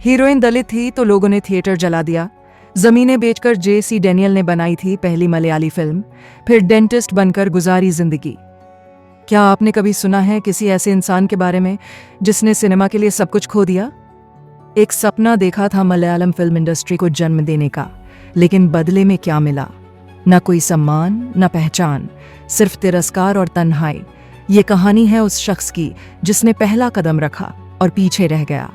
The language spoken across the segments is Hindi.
हीरोइन दलित थी तो लोगों ने थिएटर जला दिया। जमीनें बेचकर जेसी डैनियल ने बनाई थी पहली मलयाली फिल्म, फिर डेंटिस्ट बनकर गुजारी जिंदगी। क्या आपने कभी सुना है किसी ऐसे इंसान के बारे में जिसने सिनेमा के लिए सब कुछ खो दिया? एक सपना देखा था मलयालम फिल्म इंडस्ट्री को जन्म देने का, लेकिन बदले में क्या मिला? न कोई सम्मान, न पहचान, सिर्फ तिरस्कार और तन्हाई। ये कहानी है उस शख्स की जिसने पहला कदम रखा और पीछे रह गया।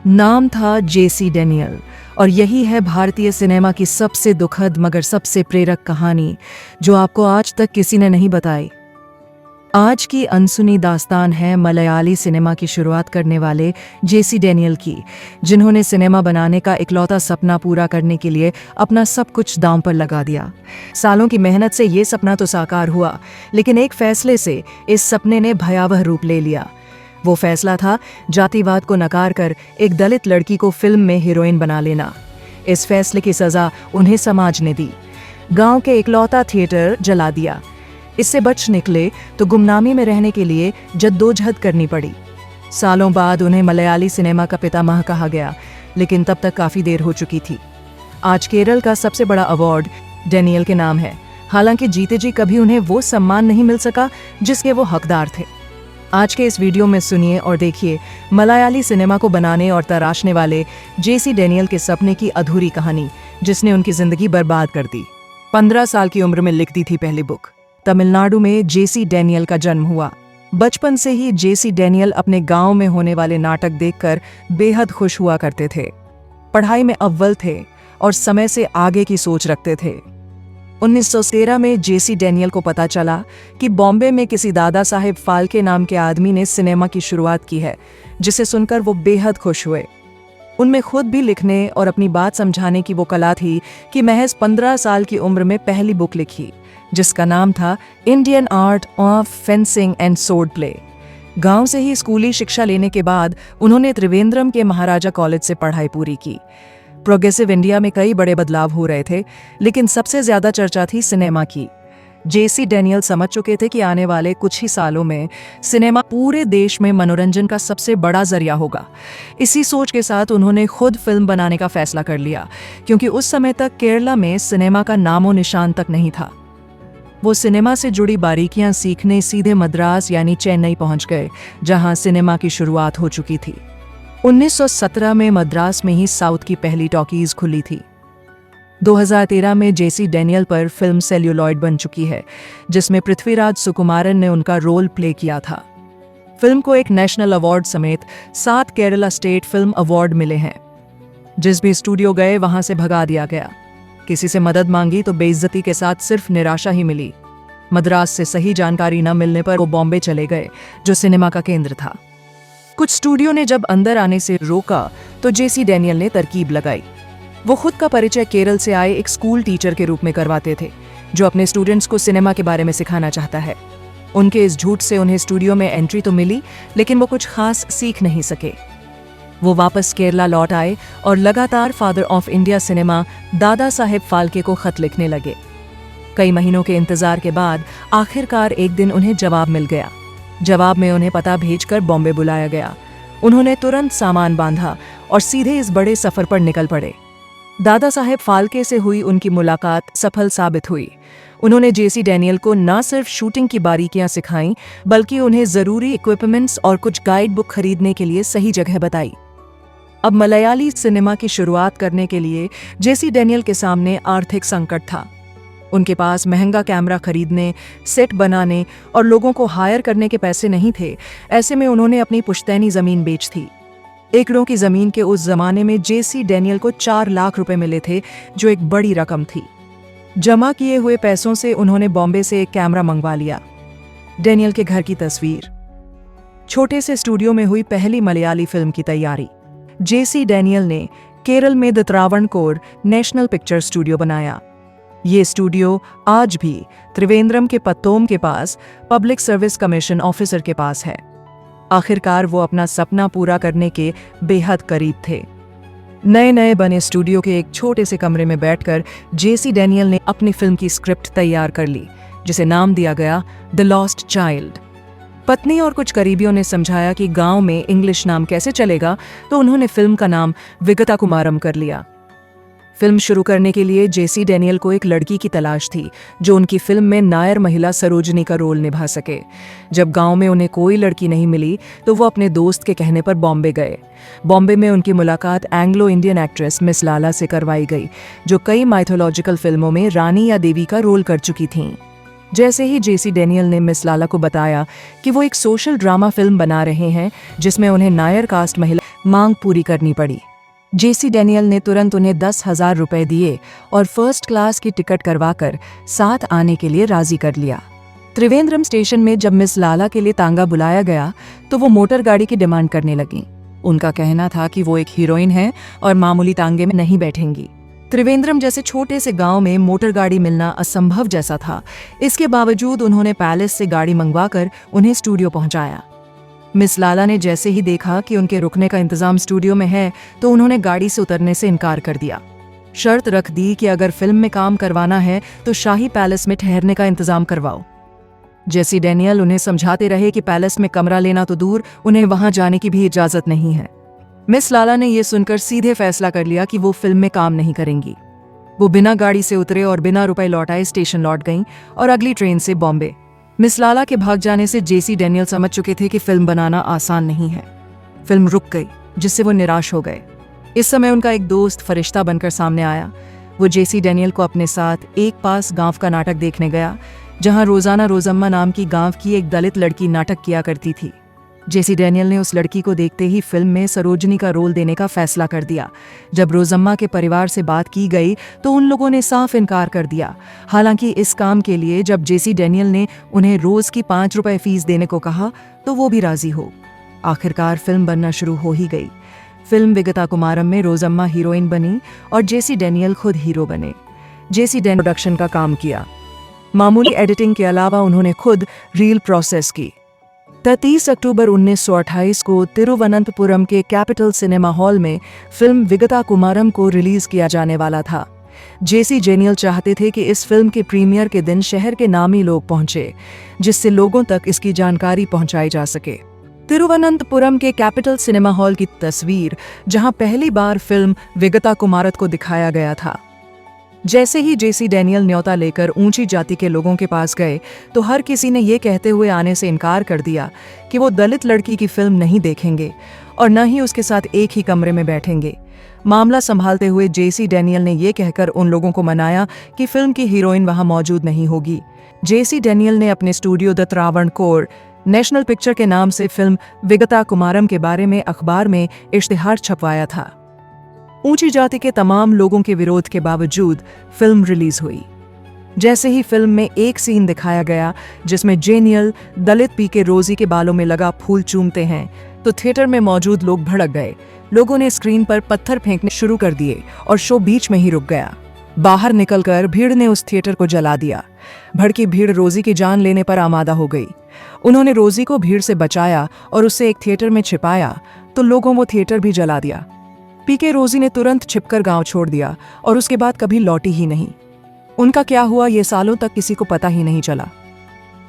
नाम था जेसी डैनियल, और यही है भारतीय सिनेमा की सबसे दुखद मगर सबसे प्रेरक कहानी, जो आपको आज तक किसी ने नहीं बताई। आज की अनसुनी दास्तान है मलयाली सिनेमा की शुरुआत करने वाले जेसी डैनियल की, जिन्होंने सिनेमा बनाने का इकलौता सपना पूरा करने के लिए अपना सब कुछ दांव पर लगा दिया। सालों की मेहनत से ये सपना तो साकार हुआ, लेकिन एक फैसले से इस सपने ने भयावह रूप ले लिया। वो फैसला था जातिवाद को नकार कर एक दलित लड़की को फिल्म में हीरोइन बना लेना। इस फैसले की सजा उन्हें समाज ने दी। गांव के इकलौता थिएटर जला दिया। इससे बच निकले तो गुमनामी में रहने के लिए जद्दोजहद करनी पड़ी। सालों बाद उन्हें मलयाली सिनेमा का पितामह कहा गया, लेकिन तब तक काफी देर हो चुकी थी। आज केरल का सबसे बड़ा अवार्ड डैनियल के नाम है, हालांकि जीते जी कभी उन्हें वो सम्मान नहीं मिल सका जिसके वो हकदार थे। आज के इस वीडियो में सुनिए और देखिए मलयाली सिनेमा को बनाने और तराशने वाले जेसी डैनियल के सपने की अधूरी कहानी, जिसने उनकी जिंदगी बर्बाद कर दी। 15 साल की उम्र में लिख दी थी पहली बुक। तमिलनाडु में जेसी डैनियल का जन्म हुआ। बचपन से ही जेसी डैनियल अपने गांव में होने वाले नाटक देखकर बेहद खुश हुआ करते थे। पढ़ाई में अव्वल थे और समय से आगे की सोच रखते थे। 1913 में जेसी डैनियल को पता चला कि बॉम्बे में किसी दादा साहेब फाल्के नाम के आदमी ने सिनेमा की शुरुआत की है, जिसे सुनकर वो बेहद खुश हुए। उनमें खुद भी लिखने और अपनी बात समझाने की वो कला थी कि महज 15 साल की उम्र में पहली बुक लिखी, जिसका नाम था Indian art of fencing and sword play. गांव से ही स्कूली शिक्षा लेने के बाद उन्होंने त्रिवेंद्रम के महाराजा कॉलेज से पढ़ाई पूरी की। प्रोग्रेसिव इंडिया में कई बड़े बदलाव हो रहे थे, लेकिन सबसे ज्यादा चर्चा थी सिनेमा की। जेसी डैनियल समझ चुके थे कि आने वाले कुछ ही सालों में सिनेमा पूरे देश में मनोरंजन का सबसे बड़ा जरिया होगा। इसी सोच के साथ उन्होंने खुद फिल्म बनाने का फैसला कर लिया, क्योंकि उस समय तक केरला में सिनेमा का नामो निशान तक नहीं था। वो सिनेमा से जुड़ी बारीकियां सीखने सीधे मद्रास यानी चेन्नई पहुंच गए, जहां सिनेमा की शुरुआत हो चुकी थी। 1917 में मद्रास में ही साउथ की पहली टॉकीज खुली थी। 2013 में जेसी डैनियल पर फिल्म सेल्यूलॉइड बन चुकी है, जिसमें पृथ्वीराज सुकुमारन ने उनका रोल प्ले किया था। फिल्म को एक नेशनल अवार्ड समेत 7 केरला स्टेट फिल्म अवार्ड मिले हैं। जिस भी स्टूडियो गए वहां से भगा दिया गया। किसी से मदद मांगी तो बेइज्जती के साथ सिर्फ निराशा ही मिली। मद्रास से सही जानकारी न मिलने पर वो बॉम्बे चले गए, जो सिनेमा का केंद्र था। कुछ स्टूडियो ने जब अंदर आने से रोका तो जेसी डैनियल ने तरकीब लगाई। वो खुद का परिचय केरल से आए एक स्कूल टीचर के रूप में करवाते थे, जो अपने स्टूडेंट्स को सिनेमा के बारे में सिखाना चाहता है। उनके इस झूठ से उन्हें स्टूडियो में एंट्री तो मिली, लेकिन वो कुछ खास सीख नहीं सके। वो वापस केरला लौट आए और लगातार father of India cinema Dada Saheb Phalke को खत लिखने लगे। कई महीनों के इंतजार के बाद आखिरकार एक दिन उन्हें जवाब मिल गया। जवाब में उन्हें पता भेजकर बॉम्बे बुलाया गया। उन्होंने तुरंत सामान बांधा और सीधे इस बड़े सफर पर निकल पड़े। दादा साहेब फाल्के से हुई उनकी मुलाकात सफल साबित हुई। उन्होंने जेसी डैनियल को न सिर्फ शूटिंग की बारीकियां सिखाईं, बल्कि उन्हें जरूरी इक्विपमेंट्स और कुछ गाइड बुक खरीदने के लिए सही जगह बताई। अब मलयाली सिनेमा की शुरुआत करने के लिए जेसी डैनियल के सामने आर्थिक संकट था। उनके पास महंगा कैमरा खरीदने, सेट बनाने और लोगों को हायर करने के पैसे नहीं थे। ऐसे में उन्होंने अपनी पुश्तैनी जमीन बेच दी। एकड़ों की जमीन के उस जमाने में जेसी डैनियल को 4 लाख रुपए मिले थे, जो एक बड़ी रकम थी। जमा किए हुए पैसों से उन्होंने बॉम्बे से एक कैमरा मंगवा लिया। डैनियल के घर की तस्वीर। छोटे से स्टूडियो में हुई पहली मलयाली फिल्म की तैयारी। जेसी डैनियल ने केरल में the Travancore national picture studio बनाया। ये स्टूडियो आज भी त्रिवेंद्रम के पत्तोम के पास पब्लिक सर्विस कमीशन ऑफिसर के पास है। आखिरकार वो अपना सपना पूरा करने के बेहद करीब थे। नए नए बने स्टूडियो के एक छोटे से कमरे में बैठकर जेसी डैनियल ने अपनी फिल्म की स्क्रिप्ट तैयार कर ली, जिसे नाम दिया गया द लॉस्ट चाइल्ड। पत्नी और कुछ करीबियों ने समझाया कि गांव में इंग्लिश नाम कैसे चलेगा, तो उन्होंने फिल्म का नाम विगता कुमारम कर लिया। फिल्म शुरू करने के लिए जेसी डैनियल को एक लड़की की तलाश थी जो उनकी फिल्म में नायर महिला सरोजनी का रोल निभा सके। जब गांव में उन्हें कोई लड़की नहीं मिली तो वो अपने दोस्त के कहने पर बॉम्बे गए। बॉम्बे में उनकी मुलाकात एंग्लो इंडियन एक्ट्रेस मिस लाला से करवाई गई, जो कई माइथोलॉजिकल फिल्मों में रानी या देवी का रोल कर चुकी थीं। जैसे ही जेसी डैनियल ने मिस लाला को बताया कि वो एक सोशल ड्रामा फिल्म बना रहे हैं जिसमें उन्हें नायर कास्ट महिला मांग पूरी करनी पड़ी, जेसी डैनियल ने तुरंत उन्हें 10,000 रुपए दिए और फर्स्ट क्लास की टिकट करवाकर साथ आने के लिए राजी कर लिया। त्रिवेंद्रम स्टेशन में जब मिस लाला के लिए तांगा बुलाया गया तो वो मोटर गाड़ी की डिमांड करने लगी। उनका कहना था कि वो एक हीरोइन है और मामूली तांगे में नहीं बैठेंगी। त्रिवेंद्रम जैसे छोटे से गांव में मोटर गाड़ी मिलना असंभव जैसा था। इसके बावजूद उन्होंने पैलेस से गाड़ी मंगवाकर उन्हें स्टूडियो पहुंचाया। मिस लाला ने जैसे ही देखा कि उनके रुकने का इंतजाम स्टूडियो में है तो उन्होंने गाड़ी से उतरने से इनकार कर दिया। शर्त रख दी कि अगर फिल्म में काम करवाना है तो शाही पैलेस में ठहरने का इंतजाम करवाओ। जेसी डैनियल उन्हें समझाते रहे कि पैलेस में कमरा लेना तो दूर, उन्हें वहां जाने की भी इजाजत नहीं है। मिस लाला ने यह सुनकर सीधे फैसला कर लिया कि वो फिल्म में काम नहीं करेंगी। वो बिना गाड़ी से उतरे और बिना रुपए लौटाए स्टेशन लौट गईं और अगली ट्रेन से बॉम्बे। मिस लाला के भाग जाने से जेसी डैनियल समझ चुके थे कि फिल्म बनाना आसान नहीं है। फिल्म रुक गई, जिससे वो निराश हो गए। इस समय उनका एक दोस्त फरिश्ता बनकर सामने आया। वो जेसी डैनियल को अपने साथ एक पास गांव का नाटक देखने गया, जहां रोजाना रोजम्मा नाम की गांव की एक दलित लड़की नाटक किया करती थी। जेसी डैनियल ने उस लड़की को देखते ही फिल्म में सरोजनी का रोल देने का फैसला कर दिया। जब रोजम्मा के परिवार से बात की गई तो उन लोगों ने साफ इनकार कर दिया। हालांकि इस काम के लिए जब जेसी डैनियल ने उन्हें रोज की 5 रुपए फीस देने को कहा तो वो भी राजी हो। आखिरकार फिल्म बनना शुरू हो ही गई। फिल्म विगता कुमारम में रोजम्मा हीरोइन बनी और जेसी डैनियल खुद हीरो बने। जेसी डैनियल प्रोडक्शन का काम किया। मामूली एडिटिंग के अलावा उन्होंने खुद रील प्रोसेस की। 30 अक्टूबर 1928 को तिरुवनंतपुरम के कैपिटल सिनेमा हॉल में फिल्म विगता कुमारम को रिलीज किया जाने वाला था। जेसी डैनियल चाहते थे कि इस फिल्म के प्रीमियर के दिन शहर के नामी लोग पहुंचे, जिससे लोगों तक इसकी जानकारी पहुंचाई जा सके। तिरुवनंतपुरम के कैपिटल सिनेमा हॉल की तस्वीर, जहां पहली बार फिल्म विगता कुमारत को दिखाया गया था। जैसे ही जेसी डैनियल न्योता लेकर ऊंची जाति के लोगों के पास गए तो हर किसी ने ये कहते हुए आने से इनकार कर दिया कि वो दलित लड़की की फिल्म नहीं देखेंगे और न ही उसके साथ एक ही कमरे में बैठेंगे। मामला संभालते हुए जेसी डैनियल ने यह कहकर उन लोगों को मनाया कि फिल्म की हीरोइन वहां मौजूद नहीं होगी। जेसी डैनियल ने अपने studio the Travancore national picture के नाम से फिल्म विगता कुमारम के बारे में अखबार में इश्तिहार छपवाया था। ऊंची जाति के तमाम लोगों के विरोध के बावजूद फिल्म रिलीज हुई। जैसे ही फिल्म में एक सीन दिखाया गया जिसमें जेनियल दलित पीके रोजी के बालों में लगा फूल चूमते हैं तो थिएटर में मौजूद लोग भड़क गए। लोगों ने स्क्रीन पर पत्थर फेंकने शुरू कर दिए और शो बीच में ही रुक गया। बाहर निकलकर भीड़ ने उस थिएटर को जला दिया। भड़की भीड़ रोजी की जान लेने पर आमादा हो गई। उन्होंने रोजी को भीड़ से बचाया और उसे एक थिएटर में छिपाया तो लोगों वो थिएटर भी जला दिया। पीके रोजी ने तुरंत छिपकर गांव छोड़ दिया और उसके बाद कभी लौटी ही नहीं। उनका क्या हुआ ये सालों तक किसी को पता ही नहीं चला।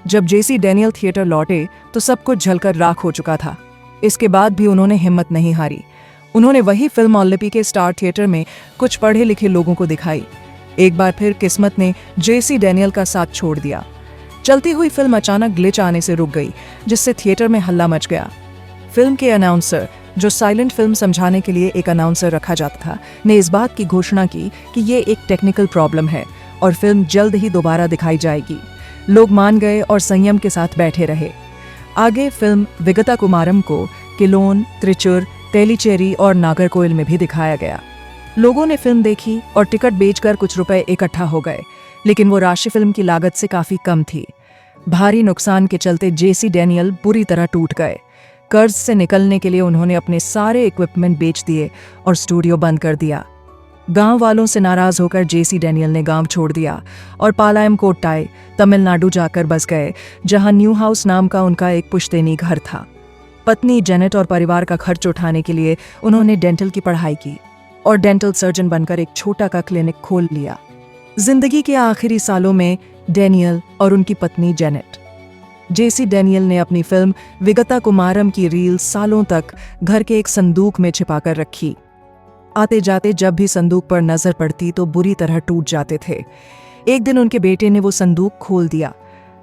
जब जेसी डैनियल थिएटर लौटे तो सब कुछ जलकर राख हो चुका था। इसके बाद भी उन्होंने हिम्मत नहीं हारी। उन्होंने वही फिल्म ओलंपी के स्टार थिएटर में कुछ पढ़े लिखे लोगों को दिखाई। एक बार फिर किस्मत ने जेसी डैनियल का साथ छोड़ दिया। चलती हुई फिल्म अचानक ग्लिच आने से रुक गई, जिससे थिएटर में हल्ला मच गया। फिल्म के अनाउंसर, जो साइलेंट फिल्म समझाने के लिए एक अनाउंसर रखा जाता था, ने इस बात की घोषणा की कि ये एक टेक्निकल प्रॉब्लम है और फिल्म जल्द ही दोबारा दिखाई जाएगी। लोग मान गए और संयम के साथ बैठे रहे। आगे फिल्म विगता कुमारम को किलोन, त्रिचुर, तेलीचेरी और नागरकोइल में भी दिखाया गया। लोगों ने फिल्म देखी और टिकट बेचकर कुछ रुपए इकट्ठा हो गए, लेकिन वो राशि फिल्म की लागत से काफी कम थी। भारी नुकसान के चलते जेसी डैनियल बुरी तरह टूट गए। कर्ज से निकलने के लिए उन्होंने अपने सारे इक्विपमेंट बेच दिए और स्टूडियो बंद कर दिया। गांव वालों से नाराज होकर जेसी डैनियल ने गांव छोड़ दिया और पालायम कोट्टाई, तमिलनाडु जाकर बस गए, जहां न्यू हाउस नाम का उनका एक पुश्तैनी घर था। पत्नी जेनेट और परिवार का खर्च उठाने के लिए उन्होंने डेंटल की पढ़ाई की और डेंटल सर्जन बनकर एक छोटा का क्लिनिक खोल लिया। जिंदगी के आखिरी सालों में डैनियल और उनकी पत्नी जेनेट जेसी डैनियल ने अपनी फिल्म विगता कुमारम की रील सालों तक घर के एक संदूक में छिपाकर रखी। आते जाते जब भी संदूक पर नजर पड़ती तो बुरी तरह टूट जाते थे। एक दिन उनके बेटे ने वो संदूक खोल दिया,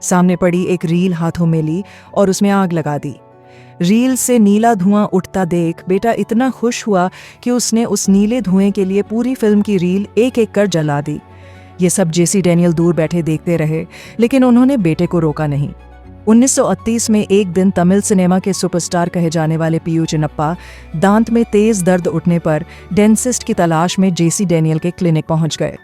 सामने पड़ी एक रील हाथों में ली और उसमें आग लगा दी। रील से नीला धुआं उठता देख बेटा इतना खुश हुआ कि उसने उस नीले धुएं के लिए पूरी फिल्म की रील एक एक कर जला दी। ये सब जेसी डैनियल दूर बैठे देखते रहे, लेकिन उन्होंने बेटे को रोका नहीं। 1938 में एक दिन तमिल सिनेमा के सुपरस्टार कहे जाने वाले पीयू चिन्नप्पा दांत में तेज दर्द उठने पर डेंटिस्ट की तलाश में जेसी डैनियल के क्लिनिक पहुंच गए।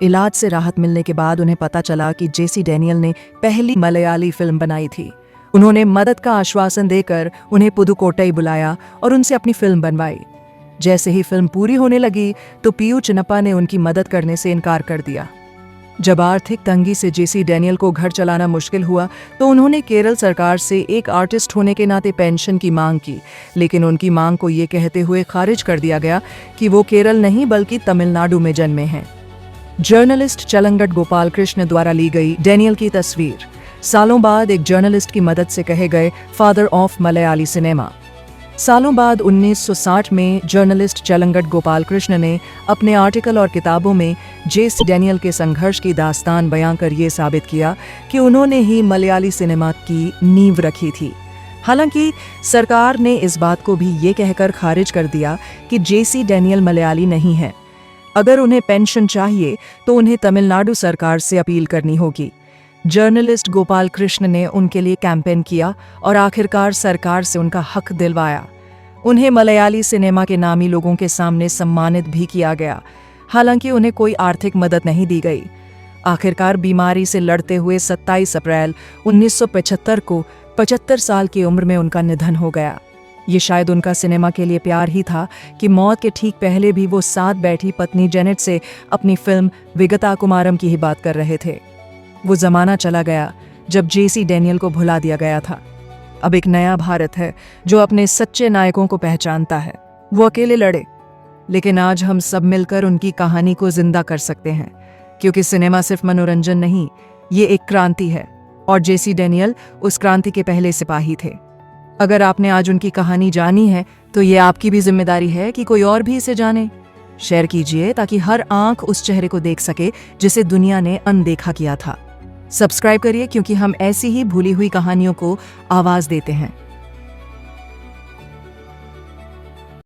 इलाज से राहत मिलने के बाद उन्हें पता चला कि जेसी डैनियल ने पहली मलयाली फिल्म बनाई थी। उन्होंने मदद का आश्वासन देकर उन्हें पुदुकोट्टई बुलाया और उनसे अपनी फिल्म बनवाई। जैसे ही फिल्म पूरी होने लगी तो पीयू चिन्नप्पा ने उनकी मदद करने से इनकार कर दिया। जब आर्थिक तंगी से जेसी डैनियल को घर चलाना मुश्किल हुआ तो उन्होंने केरल सरकार से एक आर्टिस्ट होने के नाते पेंशन की मांग की, लेकिन उनकी मांग को ये कहते हुए खारिज कर दिया गया कि वो केरल नहीं बल्कि तमिलनाडु में जन्मे हैं। जर्नलिस्ट चलंगट गोपाल कृष्ण द्वारा ली गई डैनियल की तस्वीर सालों बाद एक जर्नलिस्ट की मदद से कहे गए फादर ऑफ मलयाली सिनेमा। सालों बाद 1960 में जर्नलिस्ट चलंगट गोपाल कृष्ण ने अपने आर्टिकल और किताबों में जेसी डैनियल के संघर्ष की दास्तान बयां कर ये साबित किया कि उन्होंने ही मलयाली सिनेमा की नींव रखी थी। हालांकि सरकार ने इस बात को भी ये कहकर खारिज कर दिया कि जेसी डैनियल मलयाली नहीं है। अगर उन्हें पेंशन चाहिए तो उन्हें तमिलनाडु सरकार से अपील करनी होगी। जर्नलिस्ट गोपाल कृष्ण ने उनके लिए कैंपेन किया और आखिरकार सरकार से उनका हक दिलवाया। उन्हें मलयाली सिनेमा के नामी लोगों के सामने सम्मानित भी किया गया, हालांकि उन्हें कोई आर्थिक मदद नहीं दी गई। आखिरकार बीमारी से लड़ते हुए 27 अप्रैल 1975 को 75 साल की उम्र में उनका निधन हो गया। ये शायद उनका सिनेमा के लिए प्यार ही था कि मौत के ठीक पहले भी वो साथ बैठी पत्नी जेनेट से अपनी फिल्म विगता कुमारम की ही बात कर रहे थे। वो जमाना चला गया जब जेसी डैनियल को भुला दिया गया था। अब एक नया भारत है जो अपने सच्चे नायकों को पहचानता है। वो अकेले लड़े, लेकिन आज हम सब मिलकर उनकी कहानी को जिंदा कर सकते हैं, क्योंकि सिनेमा सिर्फ मनोरंजन नहीं, ये एक क्रांति है और जेसी डैनियल उस क्रांति के पहले सिपाही थे। अगर आपने आज उनकी कहानी जानी है तो ये आपकी भी जिम्मेदारी है कि कोई और भी इसे जाने। शेयर कीजिए ताकि हर आंख उस चेहरे को देख सके जिसे दुनिया ने अनदेखा किया था। सब्सक्राइब करिए क्योंकि हम ऐसी ही भूली हुई कहानियों को आवाज देते हैं।